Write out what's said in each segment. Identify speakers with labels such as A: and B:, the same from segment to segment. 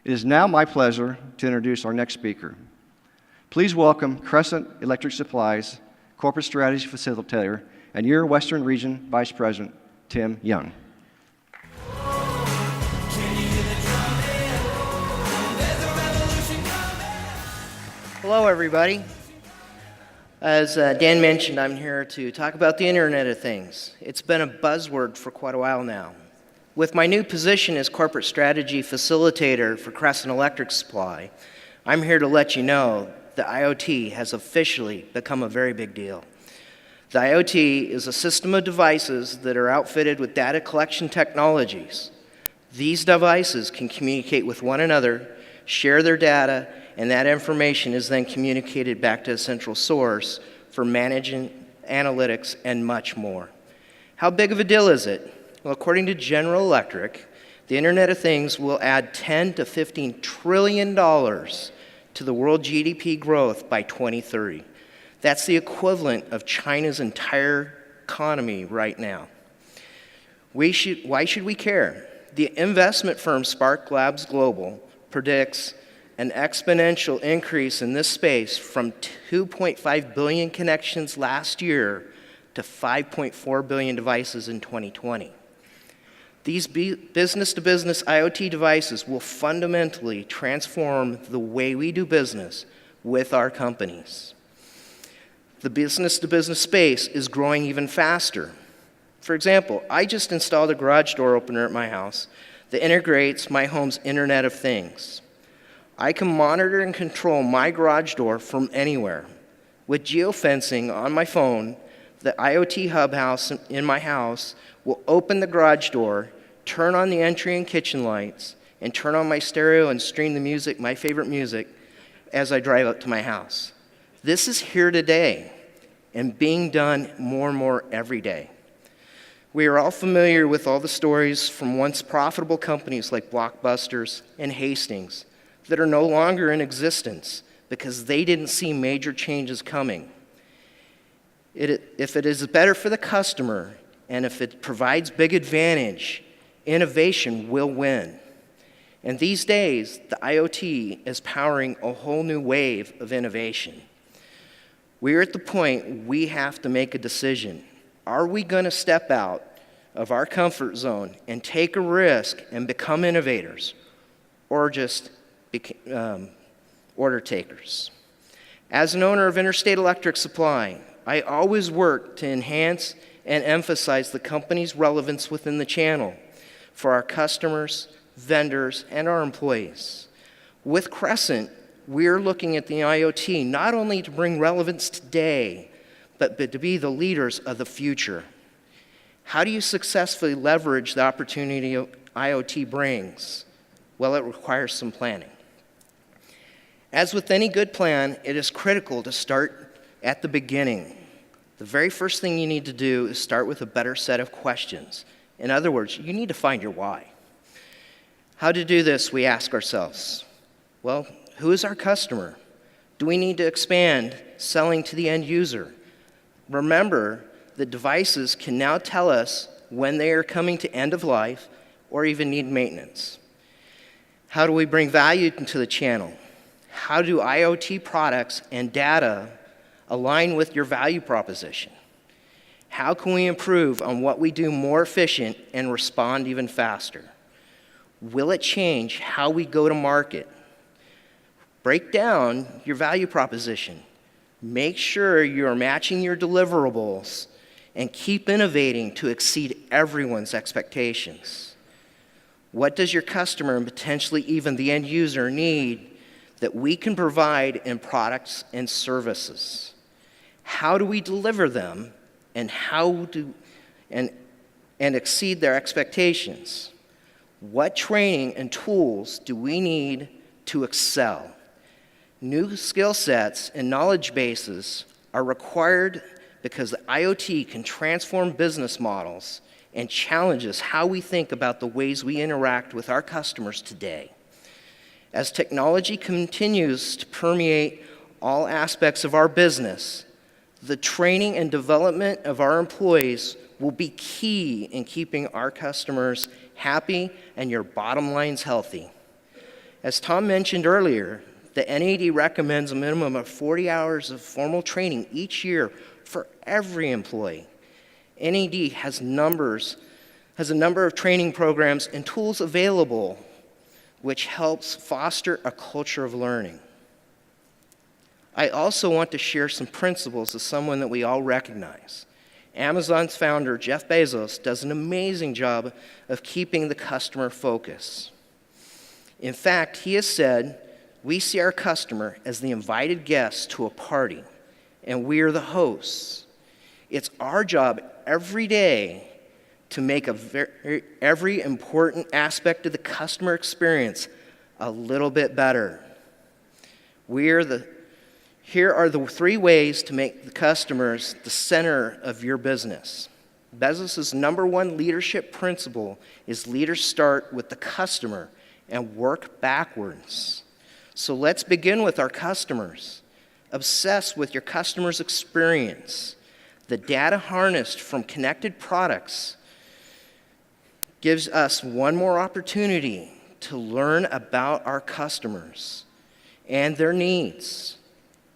A: It is now my pleasure to introduce our next speaker. Please welcome Crescent Electric Supply's Corporate Strategy Facilitator and your Western Region Vice President, Tim Young.
B: Hello, everybody. As Dan mentioned, I'm here to talk about the Internet of Things. It's been a buzzword for quite a while now. With my new position as Corporate Strategy Facilitator for Crescent Electric Supply, I'm here to let you know that IoT has officially become a very big deal. The IoT is a system of devices that are outfitted with data collection technologies. These devices can communicate with one another, share their data, and that information is then communicated back to a central source for managing analytics and much more. How big of a deal is it? Well, according to General Electric, the Internet of Things will add $10 to $15 trillion to the world GDP growth by 2030. That's the equivalent of China's entire economy right now. Why should we care? The investment firm Spark Labs Global predicts an exponential increase in this space from 2.5 billion connections last year to 5.4 billion devices in 2020. These business-to-business IoT devices will fundamentally transform the way we do business with our companies. The business-to-business space is growing even faster. For example, I just installed a garage door opener at my house that integrates my home's Internet of Things. I can monitor and control my garage door from anywhere. With geofencing on my phone, the IoT hub house in my house will open the garage door, turn on the entry and kitchen lights, and turn on my stereo and stream the music, my favorite music, as I drive up to my house. This is here today and being done more and more every day. We are all familiar with all the stories from once profitable companies like Blockbusters and Hastings that are no longer in existence because they didn't see major changes coming. If it is better for the customer and if it provides big advantage, innovation will win. And these days, the IoT is powering a whole new wave of innovation. We are at the point we have to make a decision. Are we going to step out of our comfort zone and take a risk and become innovators, or just order takers? As an owner of Interstate Electric Supply, I always work to enhance and emphasize the company's relevance within the channel for our customers, vendors, and our employees. With Crescent, we're looking at the IoT not only to bring relevance today, but to be the leaders of the future. How do you successfully leverage the opportunity IoT brings? Well, it requires some planning. As with any good plan, it is critical to start at the beginning. The very first thing you need to do is start with a better set of questions. In other words, you need to find your why. How to do this, we ask ourselves. Well, who is our customer? Do we need to expand selling to the end user? Remember, the devices can now tell us when they are coming to end of life or even need maintenance. How do we bring value into the channel? How do IoT products and data align with your value proposition? How can we improve on what we do more efficient and respond even faster? Will it change how we go to market? Break down your value proposition. Make sure you're matching your deliverables and keep innovating to exceed everyone's expectations. What does your customer and potentially even the end user need that we can provide in products and services? How do we deliver them and exceed their expectations? What training and tools do we need to excel? New skill sets and knowledge bases are required because the IoT can transform business models and challenges how we think about the ways we interact with our customers today. As technology continues to permeate all aspects of our business, the training and development of our employees will be key in keeping our customers happy and your bottom lines healthy. As Tom mentioned earlier, the NAED recommends a minimum of 40 hours of formal training each year for every employee. NAED has a number of training programs and tools available which helps foster a culture of learning. I also want to share some principles of someone that we all recognize. Amazon's founder, Jeff Bezos, does an amazing job of keeping the customer focus. In fact, he has said, "We see our customer as the invited guest to a party, and we are the hosts. It's our job every day to make every important aspect of the customer experience a little bit better." Here are the 3 ways to make the customers the center of your business. Bezos' #1 leadership principle is leaders start with the customer and work backwards. So let's begin with our customers. Obsess with your customer's experience. The data harnessed from connected products gives us one more opportunity to learn about our customers and their needs.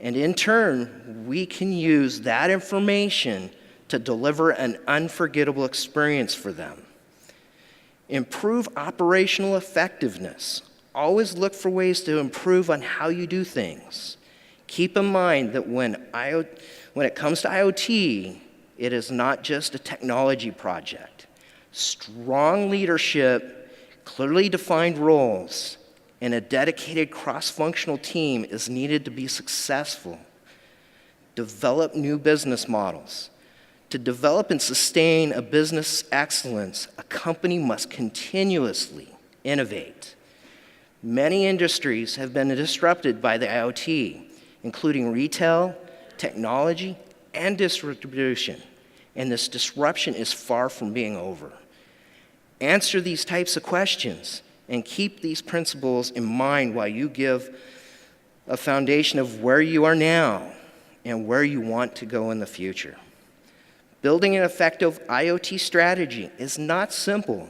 B: And in turn, we can use that information to deliver an unforgettable experience for them. Improve operational effectiveness. Always look for ways to improve on how you do things. Keep in mind that when it comes to IoT, it is not just a technology project. Strong leadership, clearly defined roles, and a dedicated cross-functional team is needed to be successful. Develop new business models. To develop and sustain a business excellence, a company must continuously innovate. Many industries have been disrupted by the IoT, including retail, technology, and distribution, and this disruption is far from being over. Answer these types of questions and keep these principles in mind while you give a foundation of where you are now and where you want to go in the future. Building an effective IoT strategy is not simple.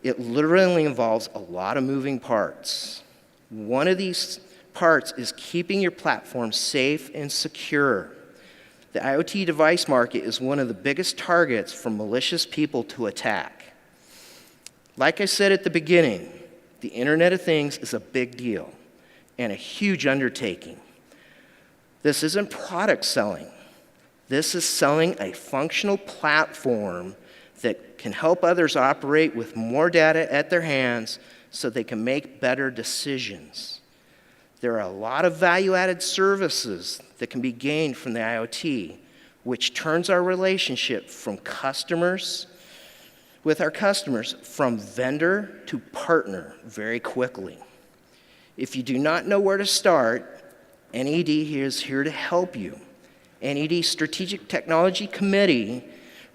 B: It literally involves a lot of moving parts. One of these parts is keeping your platform safe and secure. The IoT device market is one of the biggest targets for malicious people to attack. Like I said at the beginning, the Internet of Things is a big deal and a huge undertaking. This isn't product selling. This is selling a functional platform that can help others operate with more data at their hands so they can make better decisions. There are a lot of value-added services that can be gained from the IoT, which turns our relationship with our customers from vendor to partner very quickly. If you do not know where to start, NAED is here to help you. NAED Strategic Technology Committee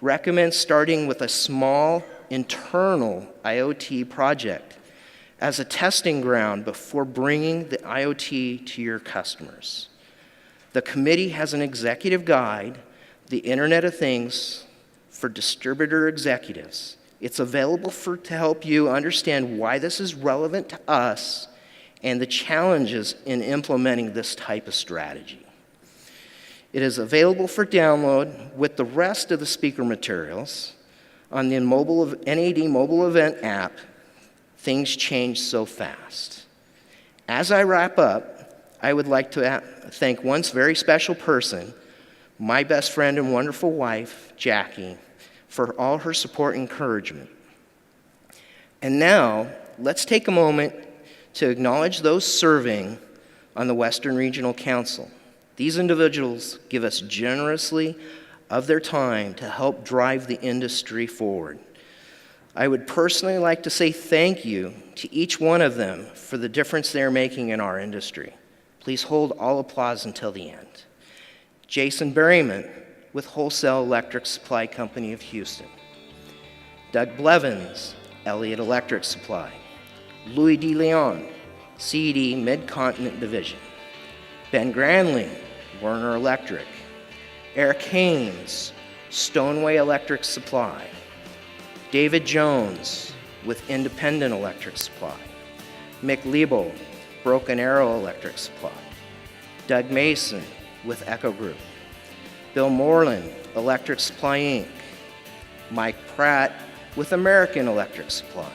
B: recommends starting with a small internal IoT project as a testing ground before bringing the IoT to your customers. The committee has an executive guide, The Internet of Things for Distributor Executives. It's available to help you understand why this is relevant to us and the challenges in implementing this type of strategy. It is available for download with the rest of the speaker materials on the NAED mobile event app. Things change so fast. As I wrap up, I would like to thank one very special person, my best friend and wonderful wife, Jackie, for all her support and encouragement. And now, let's take a moment to acknowledge those serving on the Western Regional Council. These individuals give us generously of their time to help drive the industry forward. I would personally like to say thank you to each one of them for the difference they're making in our industry. Please hold all applause until the end. Jason Berryman with Wholesale Electric Supply Company of Houston. Doug Blevins, Elliott Electric Supply. Louis D. Leon, CED Mid-Continent Division. Ben Granley, Werner Electric. Eric Haynes, Stoneway Electric Supply. David Jones with Independent Electric Supply. Mick Liebel, Broken Arrow Electric Supply. Doug Mason with Echo Group. Bill Moreland, Electric Supply Inc. Mike Pratt with American Electric Supply.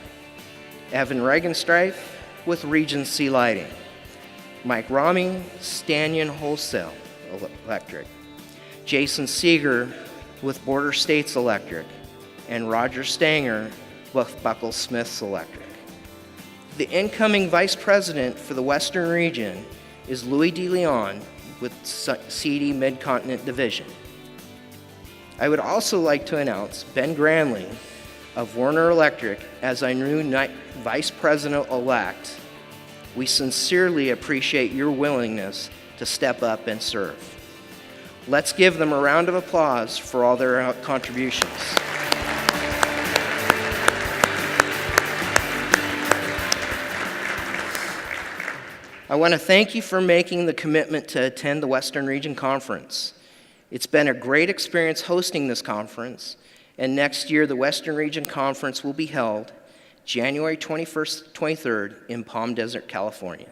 B: Evan Regenstreif with Regency Lighting. Mike Rami, Stanyon Wholesale Electric. Jason Seeger with Border States Electric. And Roger Stanger with Buckle Smiths Electric. The incoming Vice President for the Western Region is Louis DeLeon with CD Mid-Continent Division. I would also like to announce Ben Granley of Warner Electric as our new Vice President-elect. We sincerely appreciate your willingness to step up and serve. Let's give them a round of applause for all their contributions. I want to thank you for making the commitment to attend the Western Region Conference. It's been a great experience hosting this conference, and next year the Western Region Conference will be held January 21st, 23rd in Palm Desert, California.